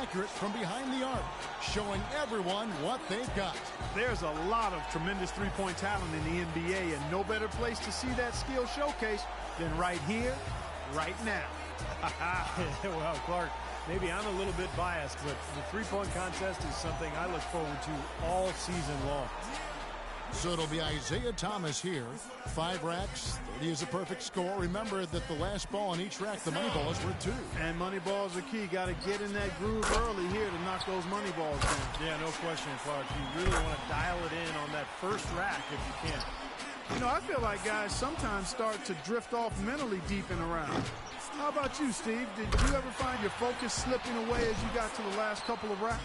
accurate from behind the arc, showing everyone what they've got. There's a lot of tremendous three-point talent in the NBA, and no better place to see that skill showcase than right here, right now. Well, Clark, maybe I'm a little bit biased, but the three-point contest is something I look forward to all season long. So it'll be Isaiah Thomas here. 5 racks, 30 is a perfect score. Remember that the last ball on each rack, the money ball is worth 2. And money balls are key. Got to get in that groove early here to knock those money balls down. Yeah, no question, Clark. You really want to dial it in on that first rack if you can. You know, I feel like guys sometimes start to drift off mentally deep in a round. How about you, Steve? Did you ever find your focus slipping away as you got to the last couple of racks?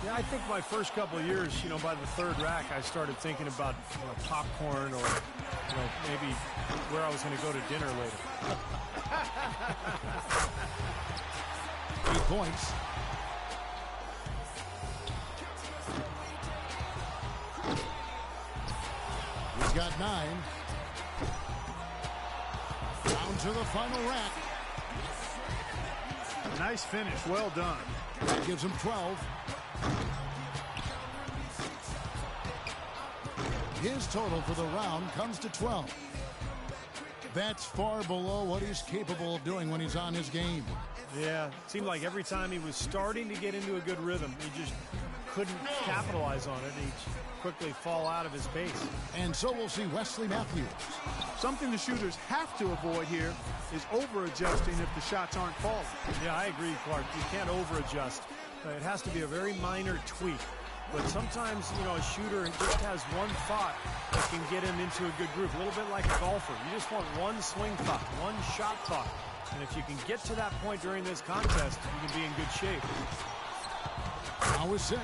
Yeah, I think my first couple of years, by the third rack, I started thinking about popcorn or, maybe where I was going to go to dinner later. 8 points. He's got 9. Down to the final rack. Nice finish. Well done. That gives him 12. His total for the round comes to 12. That's far below what he's capable of doing when he's on his game. Yeah, it seemed like every time he was starting to get into a good rhythm, he just couldn't capitalize on it. He'd quickly fall out of his pace. And so we'll see Wesley Matthews. Something the shooters have to avoid here is over-adjusting if the shots aren't falling. Yeah, I agree, Clark. You can't over-adjust. It has to be a very minor tweak. But sometimes, a shooter just has one thought that can get him into a good groove. A little bit like a golfer. You just want one swing thought, one shot thought. And if you can get to that point during this contest, you can be in good shape. Now with 6.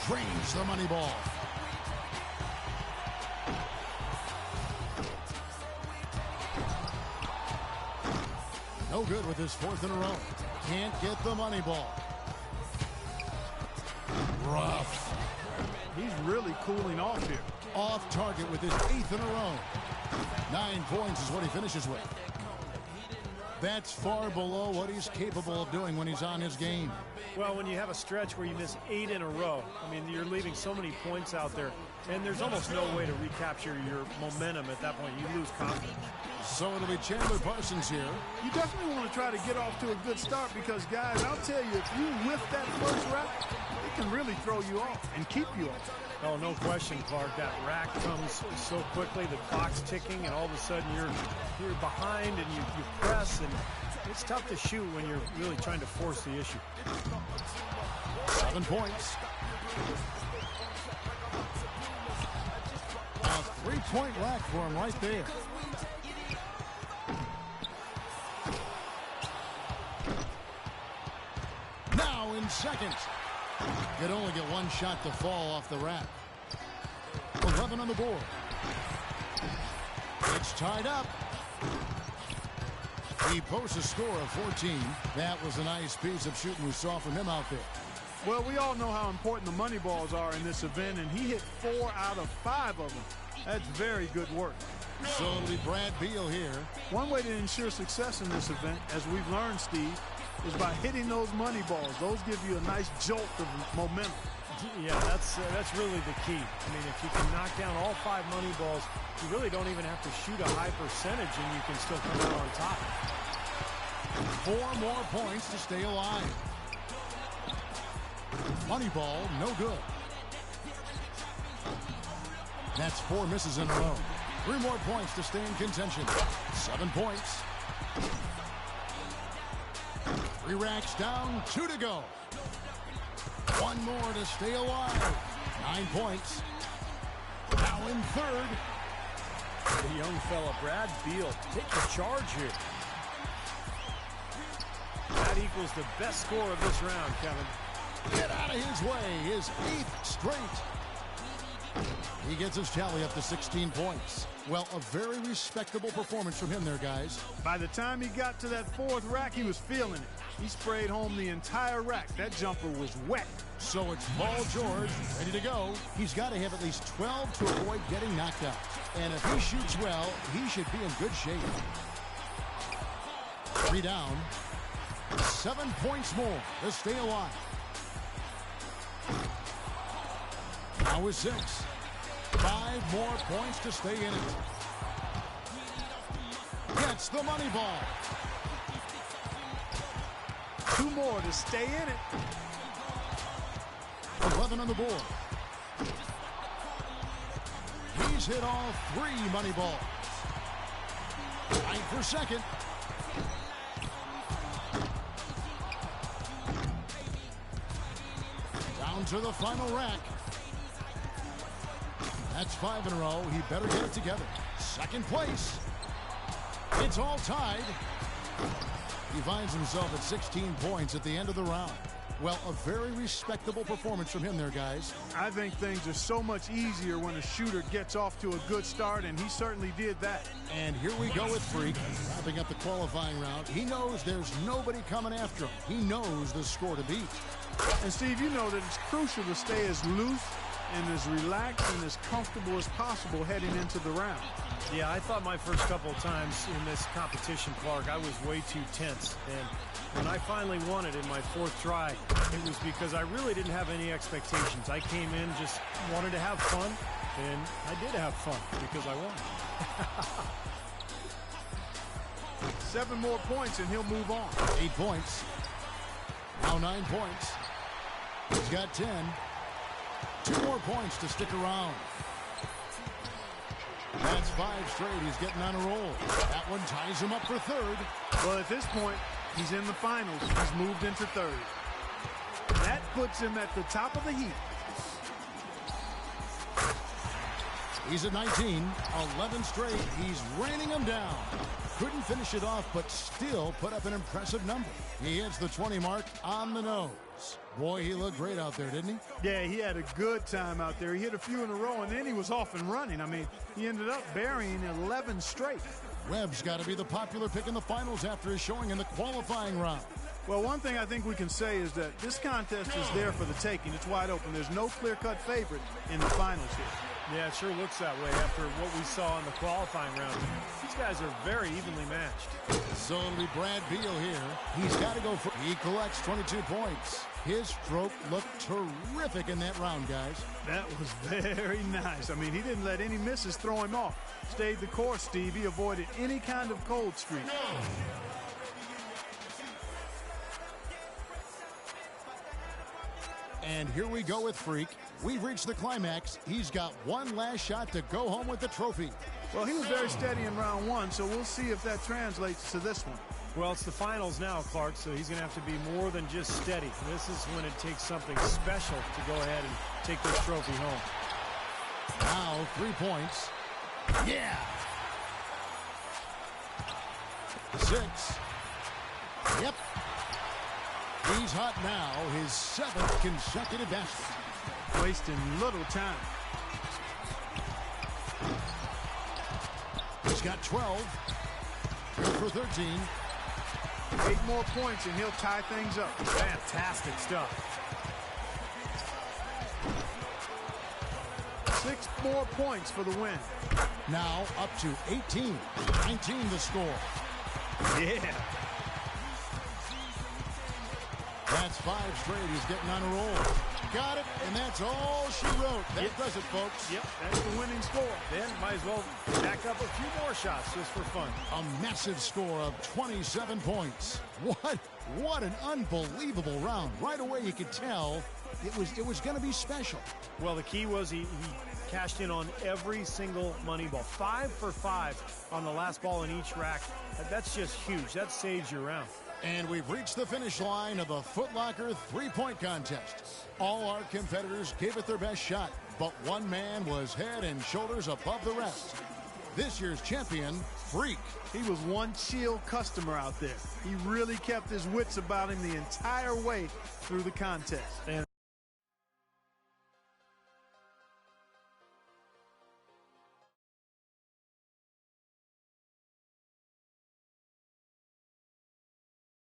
Drains the money ball. No good with his 4th in a row. Can't get the money ball. Rough. He's really cooling off here. Off target with his 8th in a row. 9 points is what he finishes with. That's far below what he's capable of doing when he's on his game. Well, when you have a stretch where you miss 8 in a row, you're leaving so many points out there, and there's almost no way to recapture your momentum at that point. You lose confidence. So it'll be Chandler Parsons here. You definitely want to try to get off to a good start because, guys, I'll tell you, if you whiff that first rack, it can really throw you off and keep you off. Oh, no question, Clark. That rack comes so quickly, the clock's ticking, and all of a sudden you're behind and you press, and it's tough to shoot when you're really trying to force the issue. 7 points. A 3-point rack for him right there. Now in seconds. Could only get one shot to fall off the rack. 11 on the board. It's tied up. He posts a score of 14. That was a nice piece of shooting we saw from him out there. Well, we all know how important the money balls are in this event, and he hit 4 out of 5 of them. That's very good work. So it'll be Brad Beal here. One way to ensure success in this event, as we've learned, Steve, is by hitting those money balls. Those give you a nice jolt of momentum. Yeah, that's really the key. If you can knock down all 5 money balls, you really don't even have to shoot a high percentage, and you can still come out on top. 4 more points to stay alive. Money ball, no good. That's 4 misses in a row. 3 more points to stay in contention. 7 points. 3 racks down, 2 to go. 1 more to stay alive. 9 points. Now in 3rd. The young fella, Brad Beal, take the charge here. That equals the best score of this round, Kevin. Get out of his way. His 8th straight. He gets his tally up to 16 points. Well, a very respectable performance from him there, guys. By the time he got to that 4th rack, he was feeling it. He sprayed home the entire rack. That jumper was wet. So it's Paul George ready to go. He's got to have at least 12 to avoid getting knocked out. And if he shoots well, he should be in good shape. 3 down. 7 points more to stay alive. Now is 6. 5 more points to stay in it. Gets the money ball. 2 more to stay in it. 11 on the board. He's hit all 3 money balls. Tied for second. Down to the final rack. That's 5 in a row. He better get it together. Second place. It's all tied. He finds himself at 16 points at the end of the round. Well, a very respectable performance from him there, guys. I think things are so much easier when a shooter gets off to a good start, and he certainly did that. And here we go with Freak, wrapping up the qualifying round. He knows there's nobody coming after him. He knows the score to beat. And, Steve, you know that it's crucial to stay as loose and as relaxed and as comfortable as possible heading into the round. Yeah, I thought my first couple of times in this competition, Clark, I was way too tense. And when I finally won it in my 4th try, it was because I really didn't have any expectations. I came in, just wanted to have fun, and I did have fun because I won. 7 more points, and he'll move on. 8 points. Now 9 points. He's got 10. 2 more points to stick around. That's 5 straight. He's getting on a roll. That one ties him up for 3rd. Well, at this point, he's in the finals. He's moved into 3rd. That puts him at the top of the heap. He's at 19. 11 straight. He's raining them down. Couldn't finish it off, but still put up an impressive number. He hits the 20 mark on the nose. Boy, he looked great out there, didn't he? Yeah, he had a good time out there. He hit a few in a row, and then he was off and running. I mean, he ended up burying 11 straight. Webb's got to be the popular pick in the finals after his showing in the qualifying round. Well, one thing I think we can say is that this contest is there for the taking. It's wide open. There's no clear-cut favorite in the finals here. Yeah, it sure looks that way after what we saw in the qualifying round. These guys are very evenly matched. So it'll be Brad Beal here. He's got to go for. He collects 22 points. His stroke looked terrific in that round, guys. That was very nice. I mean, he didn't let any misses throw him off. Stayed the course, Steve. He avoided any kind of cold streak. And here we go with Freak. We've reached the climax. He's got one last shot to go home with the trophy. Well, he was very steady in round 1, so we'll see if that translates to this one. Well, it's the finals now, Clark, so he's going to have to be more than just steady. This is when it takes something special to go ahead and take this trophy home. Now 3 points. Yeah! 6. Yep. He's hot now, his 7th consecutive basket. Wasting little time. He's got 12. For 13. 8 more points and he'll tie things up. Fantastic stuff. 6 more points for the win. Now up to 18. 19 the score. Yeah. That's 5 straight. He's getting on a roll. Got it, and that's all she wrote. That does it, folks. Yep, That's the winning score. then might as well jack up a few more shots just for fun. A massive score of 27 points. What an unbelievable round. Right away you could tell it was going to be special. Well, the key was he cashed in on every single money ball. 5 for 5 on the last ball in each rack. That's just huge. That saves your round. And we've reached the finish line of the Foot Locker three-point contest. All our competitors gave it their best shot, but one man was head and shoulders above the rest. This year's champion, Freak. He was one chill customer out there. He really kept his wits about him the entire way through the contest. And